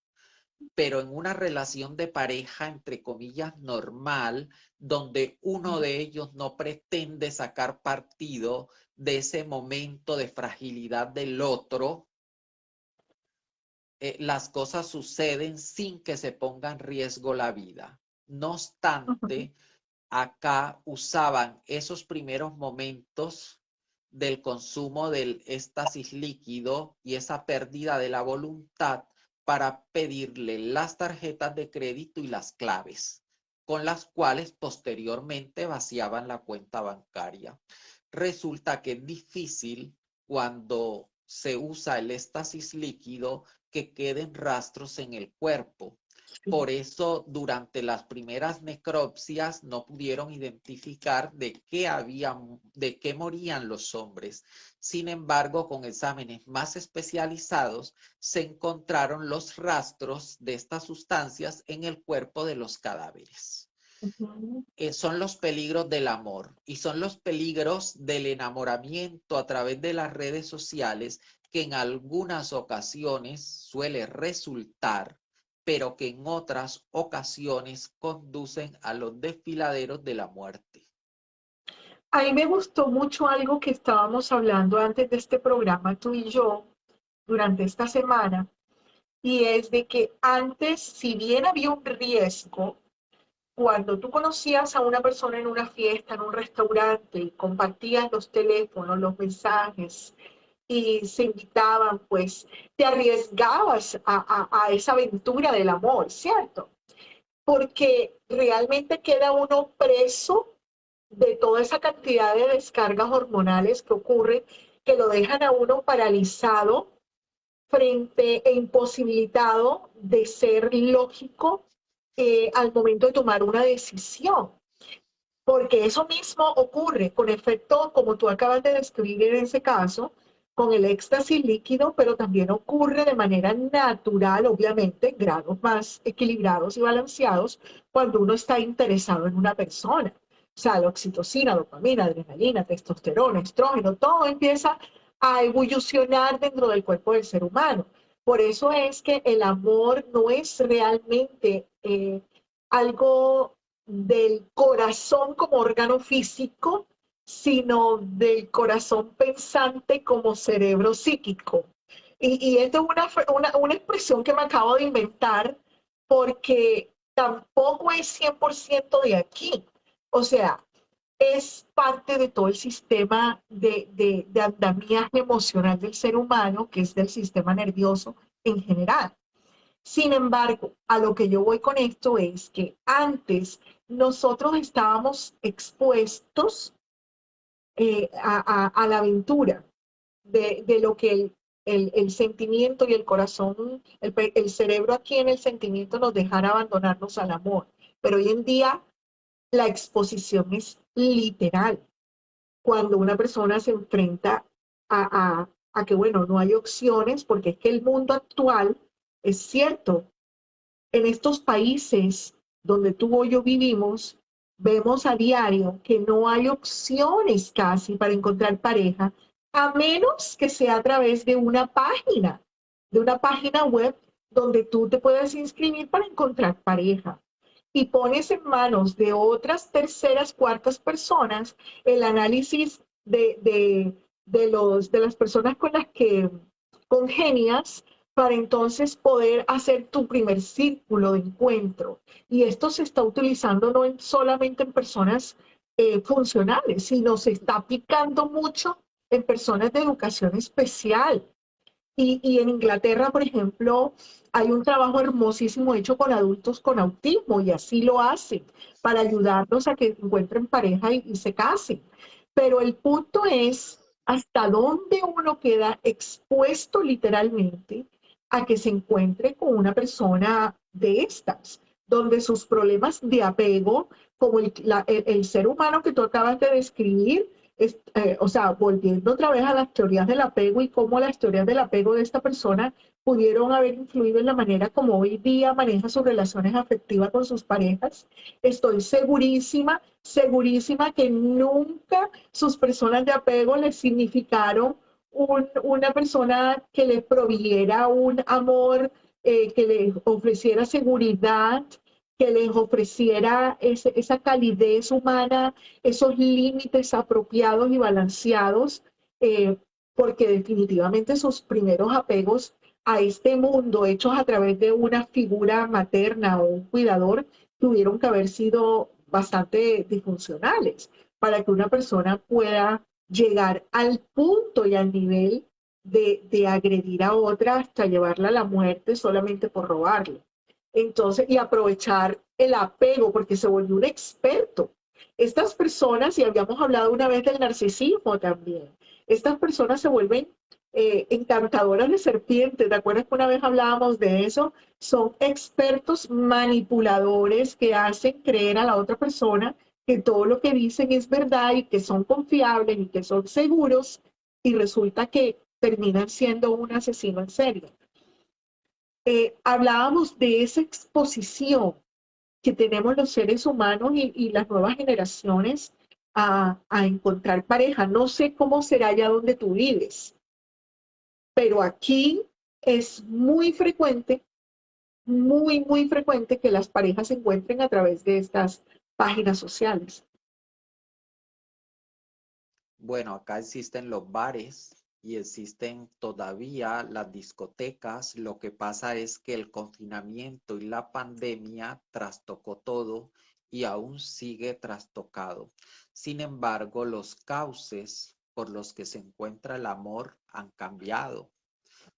Pero en una relación de pareja, entre comillas, normal, donde uno de ellos no pretende sacar partido de ese momento de fragilidad del otro, las cosas suceden sin que se ponga en riesgo la vida. No obstante, acá usaban esos primeros momentos del consumo del éxtasis líquido y esa pérdida de la voluntad para pedirle las tarjetas de crédito y las claves, con las cuales posteriormente vaciaban la cuenta bancaria. Resulta que es difícil cuando se usa el éxtasis líquido que queden rastros en el cuerpo. Por eso, durante las primeras necropsias no pudieron identificar de qué morían los hombres. Sin embargo, con exámenes más especializados, se encontraron los rastros de estas sustancias en el cuerpo de los cadáveres. Son los peligros del amor y son los peligros del enamoramiento a través de las redes sociales que en algunas ocasiones suele resultar, pero que en otras ocasiones conducen a los desfiladeros de la muerte. A mí me gustó mucho algo que estábamos hablando antes de este programa, tú y yo, durante esta semana, y es de que antes, si bien había un riesgo, cuando tú conocías a una persona en una fiesta, en un restaurante, y compartías los teléfonos, los mensajes, y se invitaban, pues te arriesgabas a esa aventura del amor, ¿cierto? Porque realmente queda uno preso de toda esa cantidad de descargas hormonales que ocurren, que lo dejan a uno paralizado frente e imposibilitado de ser lógico al momento de tomar una decisión. Porque eso mismo ocurre con efecto, como tú acabas de describir en ese caso, con el éxtasis líquido, pero también ocurre de manera natural, obviamente, en grados más equilibrados y balanceados, cuando uno está interesado en una persona. O sea, la oxitocina, dopamina, adrenalina, testosterona, estrógeno, todo empieza a evolucionar dentro del cuerpo del ser humano. Por eso es que el amor no es realmente algo del corazón como órgano físico, sino del corazón pensante como cerebro psíquico. Y esto es una expresión que me acabo de inventar porque tampoco es 100% de aquí. O sea, es parte de todo el sistema de andamiaje emocional del ser humano, que es del sistema nervioso en general. Sin embargo, a lo que yo voy con esto es que antes nosotros estábamos expuestos a la aventura de lo que el sentimiento y el corazón, el cerebro aquí en el sentimiento nos dejara abandonarnos al amor. Pero hoy en día la exposición es literal. Cuando una persona se enfrenta a que, bueno, no hay opciones, porque es que el mundo actual, es cierto, en estos países donde tú o yo vivimos, vemos a diario que no hay opciones casi para encontrar pareja, a menos que sea a través de una página web donde tú te puedes inscribir para encontrar pareja y pones en manos de otras terceras, cuartas personas el análisis de las personas con las que congenias para entonces poder hacer tu primer círculo de encuentro. Y esto se está utilizando no solamente en personas funcionales, sino se está aplicando mucho en personas de educación especial. Y en Inglaterra, por ejemplo, hay un trabajo hermosísimo hecho con adultos con autismo y así lo hacen para ayudarlos a que encuentren pareja y se casen. Pero el punto es hasta dónde uno queda expuesto literalmente a que se encuentre con una persona de estas, donde sus problemas de apego, como el ser humano que tú acabas de describir, o sea, volviendo otra vez a las teorías del apego y cómo las teorías del apego de esta persona pudieron haber influido en la manera como hoy día maneja sus relaciones afectivas con sus parejas. Estoy segurísima, segurísima que nunca sus personas de apego les significaron una persona que les proviera un amor, que les ofreciera seguridad, que les ofreciera esa calidez humana, esos límites apropiados y balanceados, eh, porque definitivamente sus primeros apegos a este mundo hechos a través de una figura materna o un cuidador tuvieron que haber sido bastante disfuncionales para que una persona pueda llegar al punto y al nivel de agredir a otra hasta llevarla a la muerte solamente por robarle. Entonces, y aprovechar el apego porque se volvió un experto. Estas personas, y habíamos hablado una vez del narcisismo también, estas personas se vuelven encantadoras de serpientes. ¿Te acuerdas que una vez hablábamos de eso? Son expertos manipuladores que hacen creer a la otra persona que todo lo que dicen es verdad y que son confiables y que son seguros y resulta que terminan siendo un asesino en serie. Hablábamos de esa exposición que tenemos los seres humanos y las nuevas generaciones a encontrar pareja. No sé cómo será allá donde tú vives, pero aquí es muy frecuente, muy, muy frecuente que las parejas se encuentren a través de estas páginas sociales. Bueno, acá existen los bares y existen todavía las discotecas. Lo que pasa es que el confinamiento y la pandemia trastocó todo y aún sigue trastocado. Sin embargo, los cauces por los que se encuentra el amor han cambiado.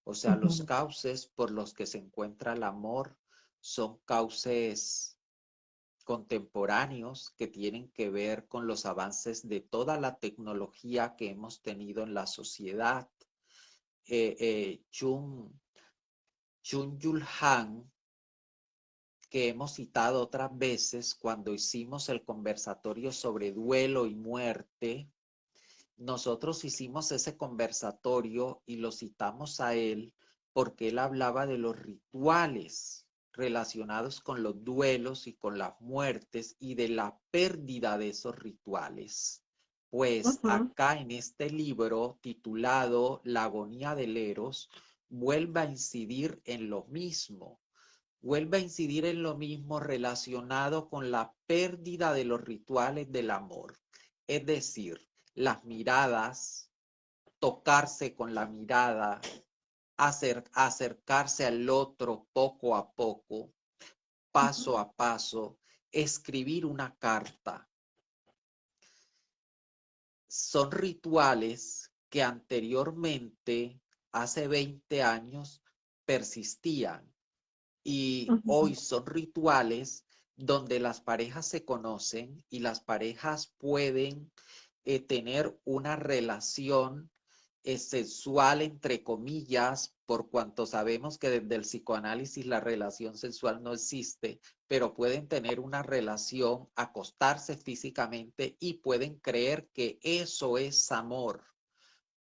O sea, los Ujú, cauces por los que se encuentra el amor son cauces contemporáneos que tienen que ver con los avances de toda la tecnología que hemos tenido en la sociedad. Chung Yul Han, que hemos citado otras veces cuando hicimos el conversatorio sobre duelo y muerte, nosotros hicimos ese conversatorio y lo citamos a él porque él hablaba de los rituales relacionados con los duelos y con las muertes y de la pérdida de esos rituales. Pues ujú, acá en este libro titulado La agonía del Eros, vuelve a incidir en lo mismo, vuelve a incidir en lo mismo relacionado con la pérdida de los rituales del amor. Es decir, las miradas, tocarse con la mirada, acercarse al otro poco a poco, paso a paso, escribir una carta. Son rituales que anteriormente, hace 20 años, persistían y ujú. hoy son rituales donde las parejas se conocen y las parejas pueden tener una relación sexual, entre comillas, por cuanto sabemos que desde el psicoanálisis la relación sexual no existe, pero pueden tener una relación, acostarse físicamente y pueden creer que eso es amor,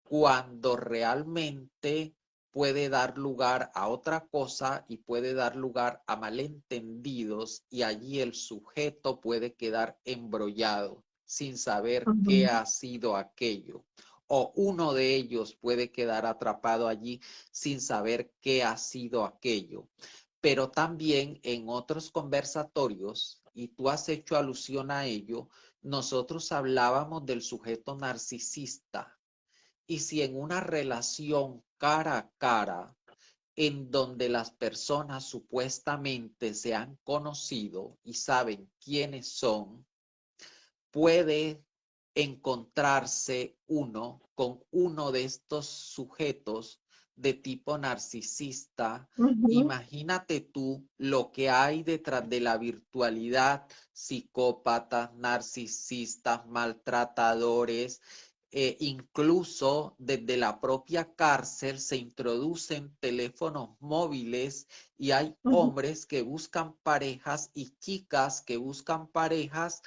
cuando realmente puede dar lugar a otra cosa y puede dar lugar a malentendidos y allí el sujeto puede quedar embrollado sin saber qué ujú, ha sido aquello. O uno de ellos puede quedar atrapado allí sin saber qué ha sido aquello. Pero también en otros conversatorios, y tú has hecho alusión a ello, nosotros hablábamos del sujeto narcisista. Y si en una relación cara a cara, en donde las personas supuestamente se han conocido y saben quiénes son, puede encontrarse uno con uno de estos sujetos de tipo narcisista. ujú, Imagínate tú lo que hay detrás de la virtualidad: psicópatas, narcisistas, maltratadores. Incluso desde la propia cárcel se introducen teléfonos móviles y hay ujú, hombres que buscan parejas y chicas que buscan parejas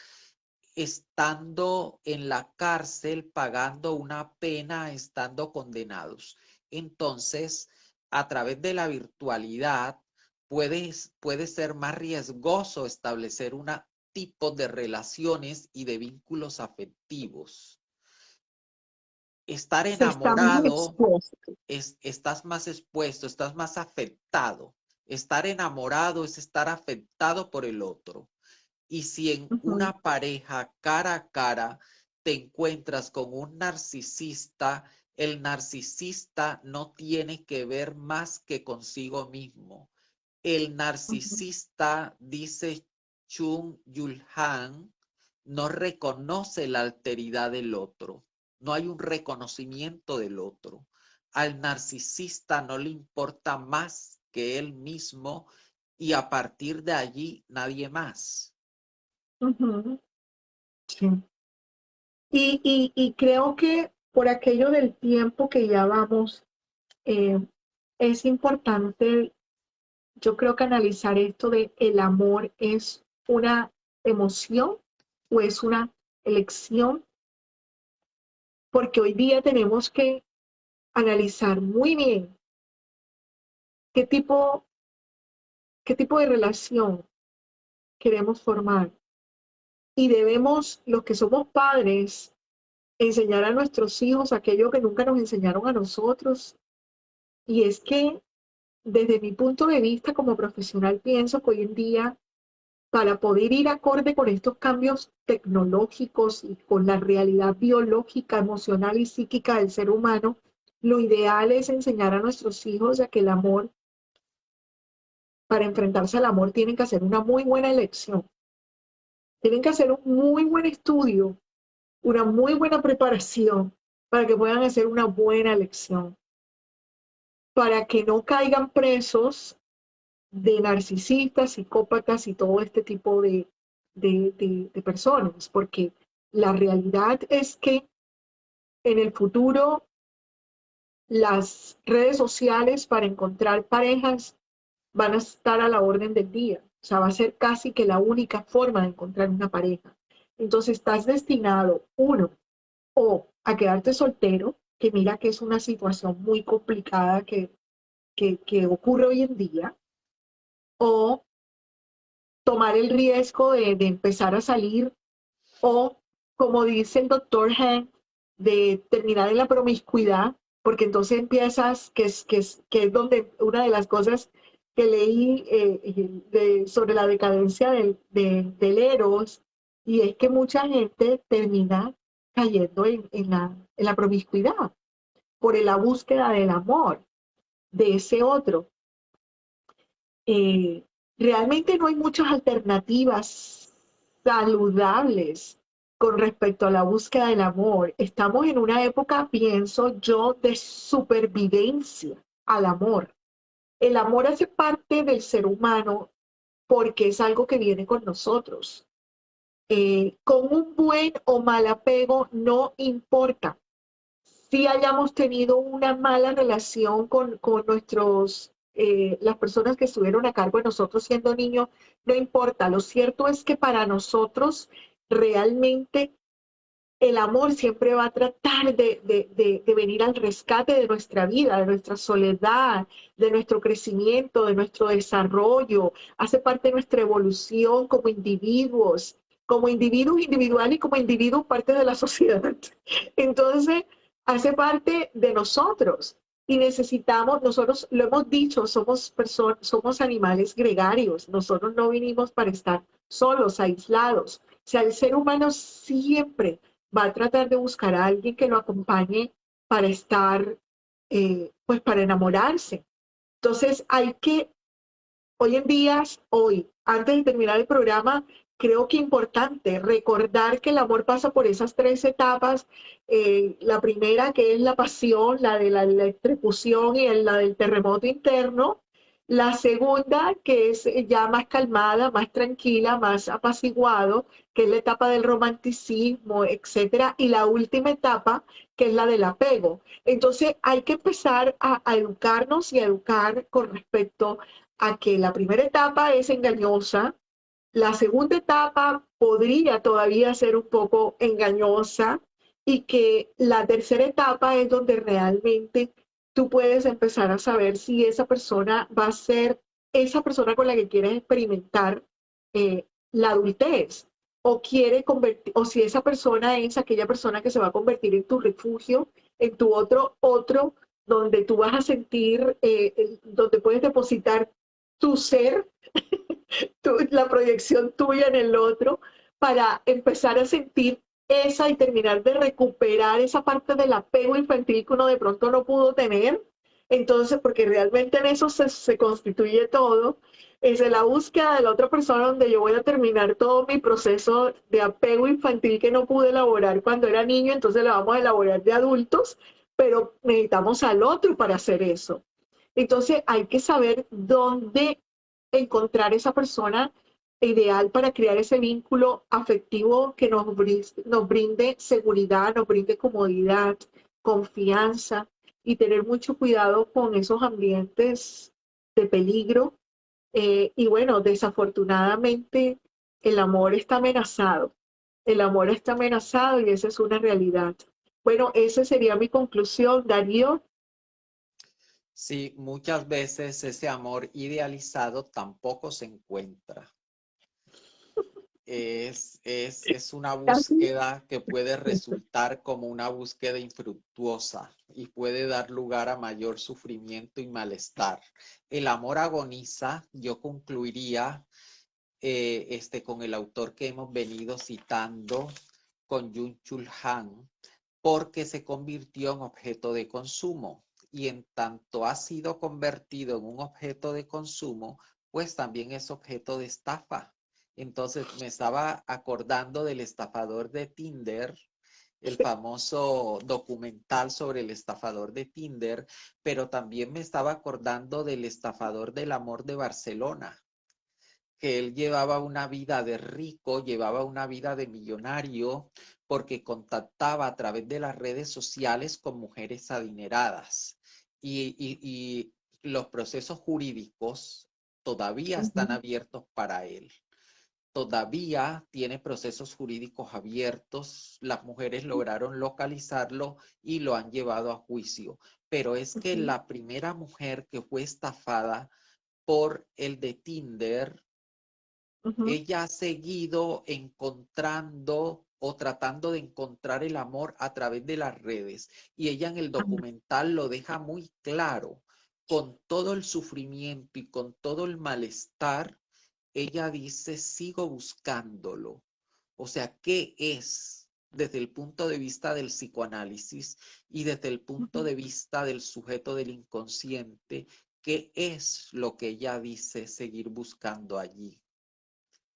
estando en la cárcel, pagando una pena, estando condenados. Entonces, a través de la virtualidad, puede ser más riesgoso establecer un tipo de relaciones y de vínculos afectivos. Estar se está más enamorado expuesto. estás más expuesto, estás más afectado. Estar enamorado es estar afectado por el otro. Y si en Ujú, una pareja cara a cara te encuentras con un narcisista, el narcisista no tiene que ver más que consigo mismo. El ujú, narcisista, dice Chung Yul Han, no reconoce la alteridad del otro. No hay un reconocimiento del otro. Al narcisista no le importa más que él mismo y a partir de allí nadie más. ujú, sí. Y creo que por aquello del tiempo que ya vamos, eh, es importante, yo creo que analizar esto de el amor es una emoción o es una elección, porque hoy día tenemos que analizar muy bien qué tipo, qué tipo de relación queremos formar. Y debemos, los que somos padres, enseñar a nuestros hijos aquello que nunca nos enseñaron a nosotros. Y es que desde mi punto de vista como profesional pienso que hoy en día, para poder ir acorde con estos cambios tecnológicos y con la realidad biológica, emocional y psíquica del ser humano, lo ideal es enseñar a nuestros hijos a que el amor, para enfrentarse al amor, tienen que hacer una muy buena elección, tienen que hacer un muy buen estudio, una muy buena preparación para que puedan hacer una buena elección, para que no caigan presos de narcisistas, psicópatas y todo este tipo de personas, porque la realidad es que en el futuro las redes sociales para encontrar parejas van a estar a la orden del día. O sea, va a ser casi que la única forma de encontrar una pareja. Entonces estás destinado, uno, o a quedarte soltero, que mira que es una situación muy complicada que ocurre hoy en día, o tomar el riesgo de empezar a salir, o, como dice el doctor Hank, de terminar en la promiscuidad, porque entonces empiezas, que es donde una de las cosas que leí sobre la decadencia del Eros, y es que mucha gente termina cayendo en la promiscuidad por la búsqueda del amor de ese otro. eh, Realmente no hay muchas alternativas saludables con respecto a la búsqueda del amor. Estamos en una época, pienso yo, de supervivencia al amor. El amor hace parte del ser humano porque es algo que viene con nosotros. Con un buen o mal apego no importa si hayamos tenido una mala relación con nuestros, las personas que estuvieron a cargo de nosotros siendo niños, no importa. Lo cierto es que para nosotros realmente el amor siempre va a tratar de venir al rescate de nuestra vida, de nuestra soledad, de nuestro crecimiento, de nuestro desarrollo, hace parte de nuestra evolución como individuos individuales y como individuos parte de la sociedad. Entonces, hace parte de nosotros. Y necesitamos, nosotros lo hemos dicho, somos personas, somos animales gregarios, nosotros no vinimos para estar solos, aislados. O sea, el ser humano siempre va a tratar de buscar a alguien que lo acompañe para estar, pues para enamorarse. Entonces hay que, hoy en día, hoy, antes de terminar el programa, creo que es importante recordar que el amor pasa por esas tres etapas. La primera, que es la pasión, la de la electrocución y la del terremoto interno. La segunda, que es ya más calmada, más tranquila, más apaciguado, que es la etapa del romanticismo, etcétera. Y la última etapa, que es la del apego. Entonces, hay que empezar a educarnos y a educar con respecto a que la primera etapa es engañosa, la segunda etapa podría todavía ser un poco engañosa y que la tercera etapa es donde realmente tú puedes empezar a saber si esa persona va a ser esa persona con la que quieres experimentar la adultez o quiere convertir, o si esa persona es aquella persona que se va a convertir en tu refugio, en tu otro donde tú vas a sentir, donde puedes depositar tu ser, la proyección tuya en el otro, para empezar a sentir esa y terminar de recuperar esa parte del apego infantil que uno de pronto no pudo tener. Entonces, porque realmente en eso se constituye todo, es en la búsqueda de la otra persona donde yo voy a terminar todo mi proceso de apego infantil que no pude elaborar cuando era niño, entonces lo vamos a elaborar de adultos, pero necesitamos al otro para hacer eso. Entonces hay que saber dónde encontrar esa persona ideal para crear ese vínculo afectivo que nos brinde seguridad, nos brinde comodidad, confianza y tener mucho cuidado con esos ambientes de peligro. Y bueno, desafortunadamente el amor está amenazado. El amor está amenazado y esa es una realidad. Bueno, esa sería mi conclusión, Darío. Sí, muchas veces ese amor idealizado tampoco se encuentra. Es una Casi. búsqueda que puede resultar como una búsqueda infructuosa y puede dar lugar a mayor sufrimiento y malestar. El amor agoniza, yo concluiría con el autor que hemos venido citando, con Jung-Chul Han, porque se convirtió en objeto de consumo. Y en tanto ha sido convertido en un objeto de consumo, pues también es objeto de estafa. Entonces me estaba acordando del estafador de Tinder, el famoso documental sobre el estafador de Tinder, pero también me estaba acordando del estafador del amor de Barcelona, que él llevaba una vida de rico, llevaba una vida de millonario, porque contactaba a través de las redes sociales con mujeres adineradas. Y los procesos jurídicos todavía están abiertos para él. Todavía tiene procesos jurídicos abiertos, las mujeres lograron localizarlo y lo han llevado a juicio. Pero es que la primera mujer que fue estafada por el de Tinder, ella ha seguido encontrando o tratando de encontrar el amor a través de las redes. Y ella en el documental lo deja muy claro, con todo el sufrimiento y con todo el malestar, ella dice, sigo buscándolo. O sea, ¿qué es desde el punto de vista del psicoanálisis y desde el punto de vista del sujeto del inconsciente? ¿Qué es lo que ella dice seguir buscando allí,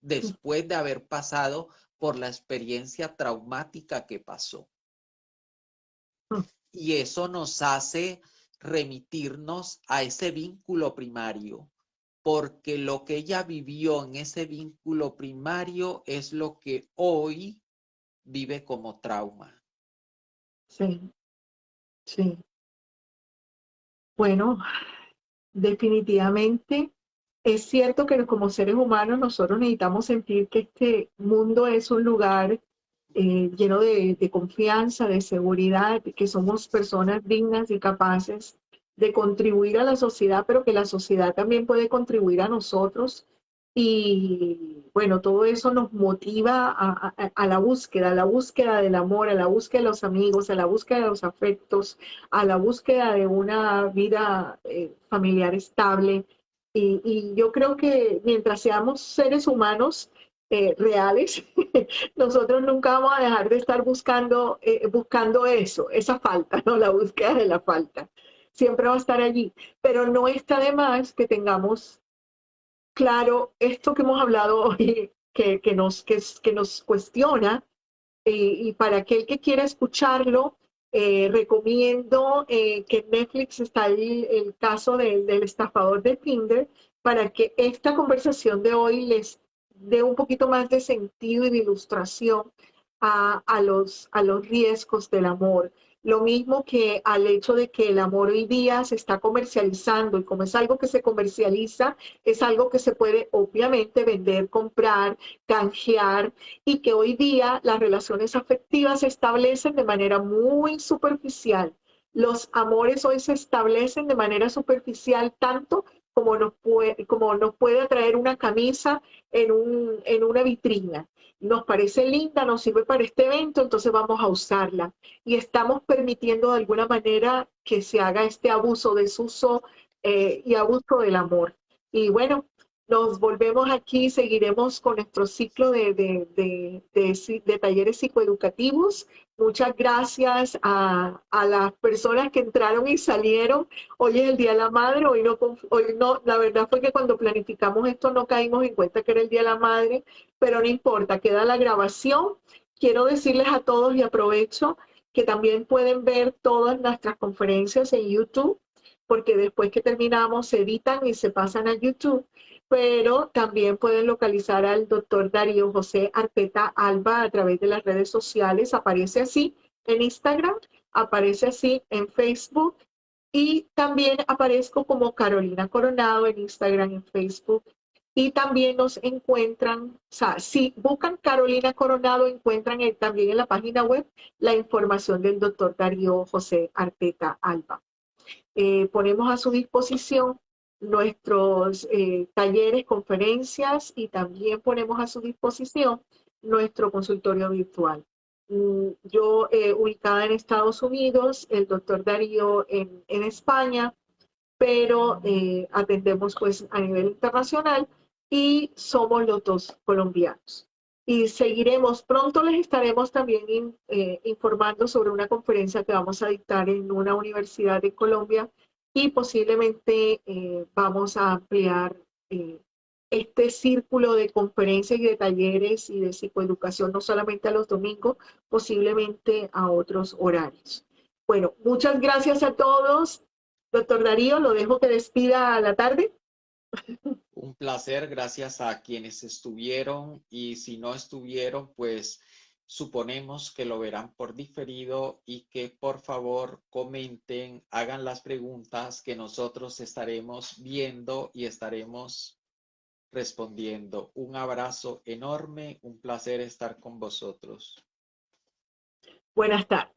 después de haber pasado por la experiencia traumática que pasó? Y eso nos hace remitirnos a ese vínculo primario, porque lo que ella vivió en ese vínculo primario es lo que hoy vive como trauma. Sí, sí. Bueno, definitivamente es cierto que como seres humanos nosotros necesitamos sentir que este mundo es un lugar lleno de confianza, de seguridad, que somos personas dignas y capaces de contribuir a la sociedad, pero que la sociedad también puede contribuir a nosotros. Y bueno, todo eso nos motiva a la búsqueda del amor, a la búsqueda de los amigos, a la búsqueda de los afectos, a la búsqueda de una vida familiar estable. Y yo creo que mientras seamos seres humanos reales, nosotros nunca vamos a dejar de estar buscando eso, esa falta, ¿no? La búsqueda de la falta. Siempre va a estar allí, pero no está de más que tengamos claro esto que hemos hablado hoy, que nos cuestiona, y para aquel que quiera escucharlo, recomiendo que en Netflix está el caso del estafador de Tinder, para que esta conversación de hoy les dé un poquito más de sentido y de ilustración a los riesgos del amor. Lo mismo que al hecho de que el amor hoy día se está comercializando, y como es algo que se comercializa, es algo que se puede obviamente vender, comprar, canjear, y que hoy día las relaciones afectivas se establecen de manera muy superficial. Los amores hoy se establecen de manera superficial tanto como nos puede atraer una camisa en una vitrina. Nos parece linda, nos sirve para este evento, entonces vamos a usarla. Y estamos permitiendo de alguna manera que se haga este abuso, desuso y abuso del amor. Y bueno, nos volvemos aquí, seguiremos con nuestro ciclo de talleres psicoeducativos. Muchas gracias a las personas que entraron y salieron. Hoy es el Día de la Madre, hoy no, la verdad fue que cuando planificamos esto no caímos en cuenta que era el Día de la Madre, pero no importa, queda la grabación. Quiero decirles a todos y aprovecho que también pueden ver todas nuestras conferencias en YouTube, porque después que terminamos se editan y se pasan a YouTube, pero también pueden localizar al doctor Darío José Arpeta Alba a través de las redes sociales. Aparece así en Instagram, aparece así en Facebook, y también aparezco como Carolina Coronado en Instagram, en Facebook. Y también nos encuentran, o sea, si buscan Carolina Coronado, encuentran también en la página web la información del doctor Darío José Arpeta Alba. Ponemos a su disposición nuestros talleres, conferencias, y también ponemos a su disposición nuestro consultorio virtual. Yo ubicada en Estados Unidos, el doctor Darío en España, pero atendemos pues a nivel internacional y somos los dos colombianos. Y seguiremos, pronto les estaremos también informando sobre una conferencia que vamos a dictar en una universidad de Colombia, y posiblemente vamos a ampliar eh, este círculo de conferencias y de talleres y de psicoeducación, no solamente a los domingos, posiblemente a otros horarios. Bueno, muchas gracias a todos. Doctor Darío, lo dejo que despida a la tarde. Un placer, gracias a quienes estuvieron, y si no estuvieron, pues suponemos que lo verán por diferido, y que por favor comenten, hagan las preguntas que nosotros estaremos viendo y estaremos respondiendo. Un abrazo enorme, un placer estar con vosotros. Buenas tardes.